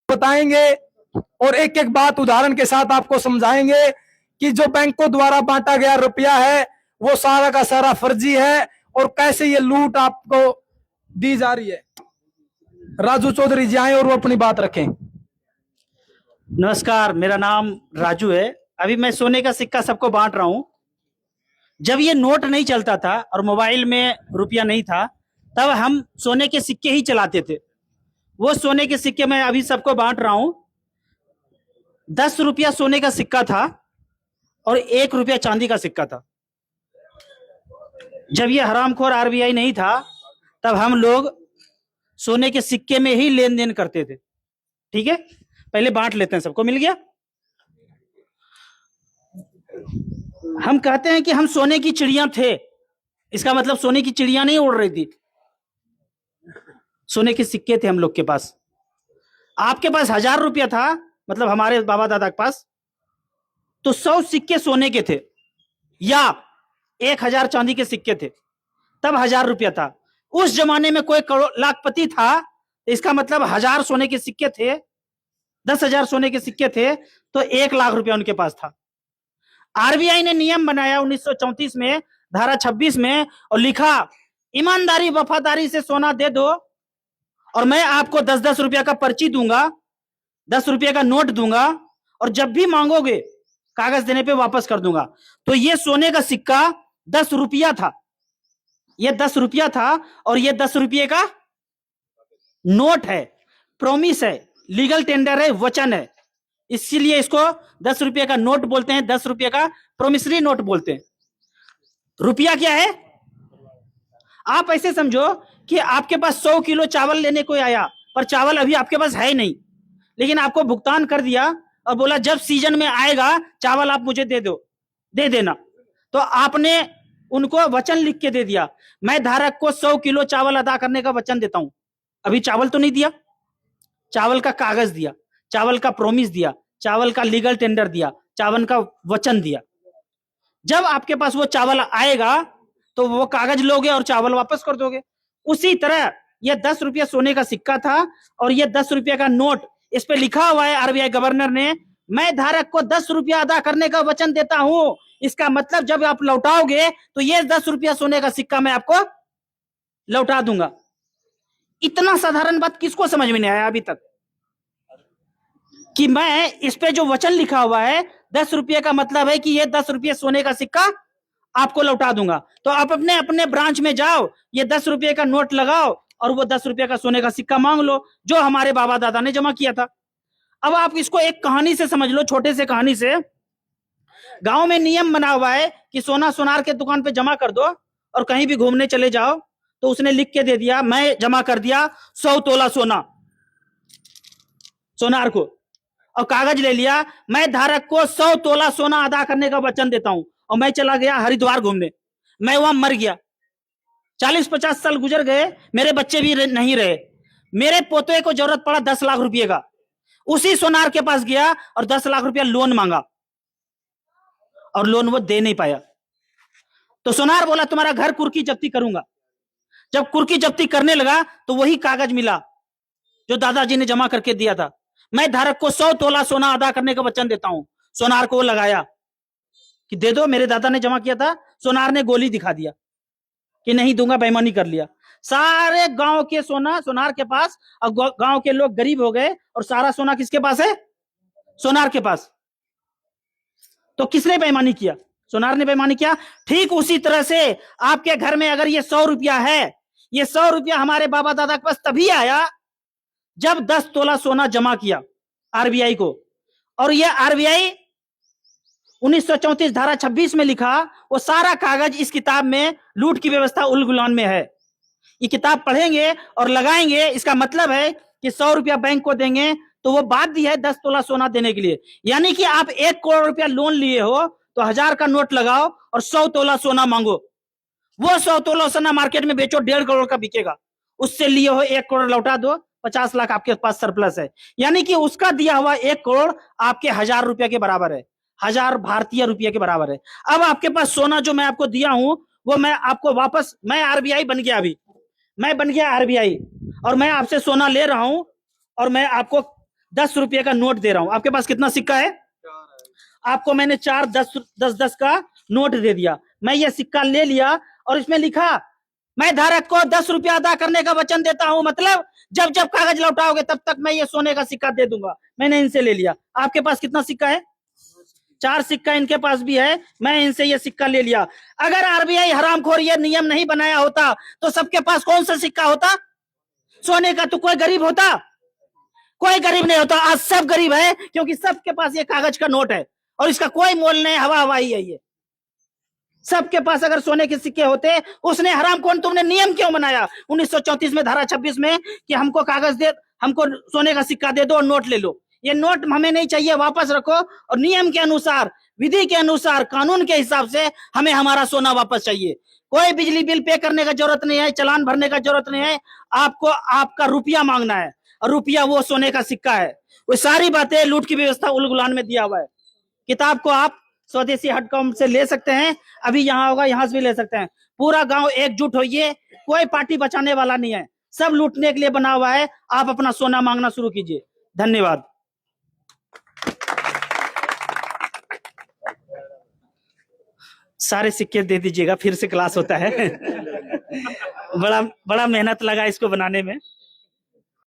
बताएंगे और एक एक बात उदाहरण के साथ आपको समझाएंगे कि जो बैंकों द्वारा बांटा गया रुपया है वो सारा का सारा फर्जी है और कैसे ये लूट आपको दी जा रही है। राजू चौधरी जी आए और वो अपनी बात रखें। नमस्कार, मेरा नाम राजू है। अभी मैं सोने का सिक्का सबको बांट रहा हूं। जब ये नोट नहीं चलता था और मोबाइल में रुपया नहीं था, तब हम सोने के सिक्के ही चलाते थे। वो सोने के सिक्के मैं अभी सबको बांट रहा हूं। 10 रुपया सोने का सिक्का था और 1 रुपया चांदी का सिक्का था। जब ये हरामखोर आरबीआई नहीं था, तब हम लोग सोने के सिक्के में ही लेन देन करते थे। ठीक है, पहले बांट लेते हैं। सबको मिल गया? हम कहते हैं कि हम सोने की चिड़िया थे। इसका मतलब सोने की चिड़िया नहीं उड़ रही थी, सोने के सिक्के थे हम लोग के पास। आपके पास 1000 रुपया था, मतलब हमारे बाबा दादा के पास, तो 100 सिक्के सोने के थे या 1000 चांदी के सिक्के थे, तब 1000 रुपया था। उस जमाने में कोई करोड़ लाखपति था, इसका मतलब 1000 सोने के सिक्के थे, 10,000 सोने के सिक्के थे, तो 1 लाख रुपया उनके पास था। आरबीआई ने नियम बनाया 1934 में, धारा 26 में, और लिखा ईमानदारी वफादारी से सोना दे दो और मैं आपको 10-10 रुपया का पर्ची दूंगा, 10 रुपये का नोट दूंगा और जब भी मांगोगे कागज देने पे वापस कर दूंगा। तो ये सोने का सिक्का 10 रुपया था, ये 10 रुपया था और ये 10 रुपये का नोट है, प्रोमिस है, लीगल टेंडर है, वचन है। इसीलिए इसको 10 रुपये का नोट बोलते हैं, 10 रुपये का प्रोमिसरी नोट बोलते हैं। रुपया क्या है? आप ऐसे समझो कि आपके पास 100 किलो चावल लेने कोई आया, पर चावल अभी आपके पास है नहीं, लेकिन आपको भुगतान कर दिया और बोला जब सीजन में आएगा चावल आप मुझे दे देना। तो आपने उनको वचन लिख के दे दिया, मैं धारक को 100 किलो चावल अदा करने का वचन देता हूं। अभी चावल तो नहीं दिया, चावल का कागज दिया, चावल का प्रोमिस दिया, चावल का लीगल टेंडर दिया, चावल का वचन दिया। जब आपके पास वो चावल आएगा तो वो कागज लोगे और चावल वापस कर दोगे। उसी तरह ये 10 रुपया सोने का सिक्का था और ये 10 रुपया का नोट, इस पे लिखा हुआ है आरबीआई गवर्नर ने, मैं धारक को 10 रुपया अदा करने का वचन देता हूं। इसका मतलब जब आप लौटाओगे तो ये 10 रुपया सोने का सिक्का मैं आपको लौटा दूंगा। इतना साधारण बात किसको समझ में नहीं आया अभी तक कि मैं इस पे जो वचन लिखा हुआ है 10 रुपये का मतलब है कि ये 10 रुपये सोने का सिक्का आपको लौटा दूंगा। तो आप अपने अपने ब्रांच में जाओ, ये 10 रुपये का नोट लगाओ और वो 10 रुपये का सोने का सिक्का मांग लो जो हमारे बाबा दादा ने जमा किया था। अब आप इसको एक कहानी से समझ लो, छोटे से कहानी से। गांव में नियम बना हुआ है कि सोना सोनार के दुकान पे जमा कर दो और कहीं भी घूमने चले जाओ। तो उसने लिख के दे दिया, मैं जमा कर दिया 100 तोला सोना सोनार को, और कागज ले लिया, मैं धारक को 100 तोला सोना अदा करने का वचन देता हूं, और मैं चला गया हरिद्वार घूमने। मैं वहां मर गया, 40-50 साल गुजर गए, मेरे बच्चे भी नहीं रहे, मेरे पोते को जरूरत पड़ा 10 लाख रुपये का। उसी सोनार के पास गया और 10 लाख रुपया लोन मांगा और लोन वो दे नहीं पाया। तो सोनार बोला तुम्हारा घर कुर्की जब्ती करूंगा। जब कुर्की जब्ती करने लगा तो वही कागज मिला जो दादाजी ने जमा करके दिया था, मैं धारक को 100 तोला सोना अदा करने का वचन देता हूं। सोनार को लगाया कि दे दो, मेरे दादा ने जमा किया था। सोनार ने गोली दिखा दिया कि नहीं दूंगा, बेईमानी कर लिया। सारे गांव के सोना सोनार के पास, और गांव के लोग गरीब हो गए और सारा सोना किसके पास है? सोनार के पास। तो किसने बेईमानी किया? सोनार ने बेईमानी किया। ठीक उसी तरह से आपके घर में अगर ये 100 रुपया है, ये 100 रुपया हमारे बाबा दादा के पास तभी आया जब 10 तोला सोना जमा किया आरबीआई को। और ये आरबीआई 1934 धारा 26 में लिखा वो सारा कागज इस किताब में लूट की व्यवस्था उल गुलान में है। ये किताब पढ़ेंगे और लगाएंगे, इसका मतलब है कि 100 रुपया बैंक को देंगे तो वो बाध्य है 10 तोला सोना देने के लिए। यानी कि आप 1 करोड़ रुपया लोन लिए हो तो 1000 का नोट लगाओ और 100 तोला सोना मांगो। वो 100 तोला सोना मार्केट में बेचो, 1.5 करोड़ का बिकेगा। उससे लिए हो 1 करोड़ लौटा दो, 50 लाख आपके पास सरप्लस है। यानी कि उसका दिया हुआ 1 करोड़ आपके 1000 रुपया के बराबर है, 1000 भारतीय रुपये के बराबर है। अब आपके पास सोना जो मैं आपको दिया हूं वो मैं आपको वापस, मैं आरबीआई बन गया, अभी मैं बन गया आरबीआई और मैं आपसे सोना ले रहा हूं और मैं आपको ₹10 का नोट दे रहा हूं। आपके पास कितना सिक्का है? आपको मैंने 4 10 का नोट दे दिया। मैं ये सिक्का ले लिया और इसमें लिखा, मैं धारक को ₹10 अदा करने का वचन देता हूं, मतलब जब जब कागज लौटाओगे तब तक मैं ये सोने का सिक्का दे दूंगा। मैंने इनसे ले लिया। आपके पास कितना सिक्का है? 4 सिक्का इनके पास भी है। मैं इनसे ये सिक्का ले लिया। अगर आरबीआई हरामखोर ये नियम नहीं बनाया होता तो सबके पास कौन सा सिक्का होता? सोने का। तो कोई गरीब होता? कोई गरीब नहीं होता। आज सब गरीब है क्योंकि सबके पास ये कागज का नोट है और इसका कोई मोल नहीं, हवा हवाई है ये। सबके पास अगर सोने के सिक्के होते, उसने हराम कौन, तुमने नियम क्यों बनाया 1934 में धारा 26 में कि हमको कागज दे, हमको सोने का सिक्का दे दो और नोट ले लो। ये नोट हमें नहीं चाहिए, वापस रखो और नियम के अनुसार, विधि के अनुसार, कानून के हिसाब से हमें हमारा सोना वापस चाहिए। कोई बिजली बिल पे करने का जरूरत नहीं है, चालान भरने का जरूरत नहीं है। आपको आपका रुपया मांगना है और रुपया वो सोने का सिक्का है। वो सारी बातें लूट की व्यवस्था उल गुलान में दिया हुआ है। किताब को आप स्वदेशी हटकॉम से ले सकते हैं, अभी यहाँ होगा, यहाँ से भी ले सकते हैं। पूरा गांव एकजुट होइए, कोई पार्टी बचाने वाला नहीं है, सब लूटने के लिए बना हुआ है। आप अपना सोना मांगना शुरू कीजिए। धन्यवाद। सारे सिक्के दे दीजिएगा, फिर से क्लास होता है। बड़ा मेहनत लगा इसको बनाने में।